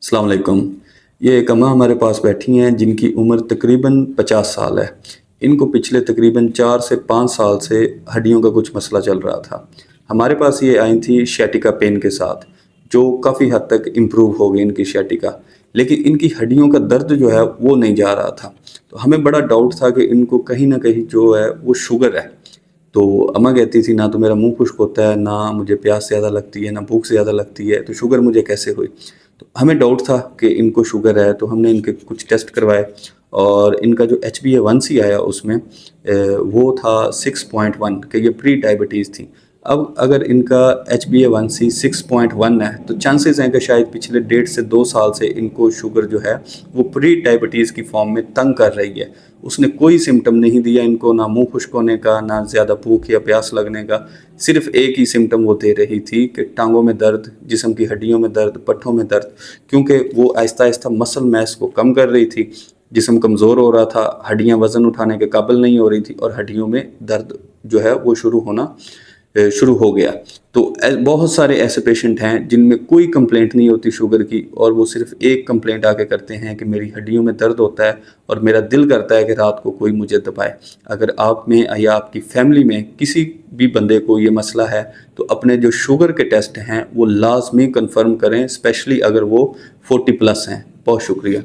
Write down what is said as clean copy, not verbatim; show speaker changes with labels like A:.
A: अस्सलाम वालेकुम। ये एक अम्मा हमारे पास बैठी हैं जिनकी उम्र तकरीबन 50 साल है। इनको पिछले तकरीबन 4 से 5 साल से हड्डियों का कुछ मसला चल रहा था। हमारे पास ये आई थी sciatica पेन के साथ, जो काफ़ी हद तक इम्प्रूव हो गई इनकी sciatica, लेकिन इनकी हड्डियों का दर्द जो है वो नहीं जा रहा था। तो हमें बड़ा डाउट था कि इनको कहीं न कहीं जो है वो शुगर है। तो अम्मा कहती थी ना तो मेरा मुंह खुश्क होता है, ना मुझे प्यास ज़्यादा लगती है, ना भूख ज़्यादा लगती है, तो शुगर मुझे कैसे हुई? तो हमें डाउट था कि इनको शुगर है, तो हमने इनके कुछ टेस्ट करवाए और इनका जो HbA1c आया उसमें वो था 6.1 कि ये प्री डायबिटीज़ थी। अब अगर इनका HbA1c 6.1 है तो चांसेस हैं कि शायद पिछले 1.5 से 2 साल से इनको शुगर जो है वो प्री डायबिटीज़ की फॉर्म में तंग कर रही है। उसने कोई सिम्टम नहीं दिया इनको, ना मुंह खुश्क होने का, ना ज़्यादा भूख या प्यास लगने का। सिर्फ एक ही सिम्टम वो दे रही थी कि टांगों में दर्द, जिस्म की हड्डियों में दर्द, पट्ठों में दर्द, क्योंकि वो आहिस्ता आहिस्ता मसल मैस को कम कर रही थी। जिस्म कमज़ोर हो रहा था, हड्डियाँ वज़न उठाने के काबिल नहीं हो रही थी और हड्डियों में दर्द जो है वो शुरू हो गया। तो बहुत सारे ऐसे पेशेंट हैं जिनमें कोई कंप्लेंट नहीं होती शुगर की, और वो सिर्फ एक कंप्लेंट आके करते हैं कि मेरी हड्डियों में दर्द होता है और मेरा दिल करता है कि रात को कोई मुझे दबाए। अगर आप में या आपकी फैमिली में किसी भी बंदे को ये मसला है तो अपने जो शुगर के टेस्ट हैं वो लाजमी कंफर्म करें, स्पेशली अगर वो 40+ हैं। बहुत शुक्रिया।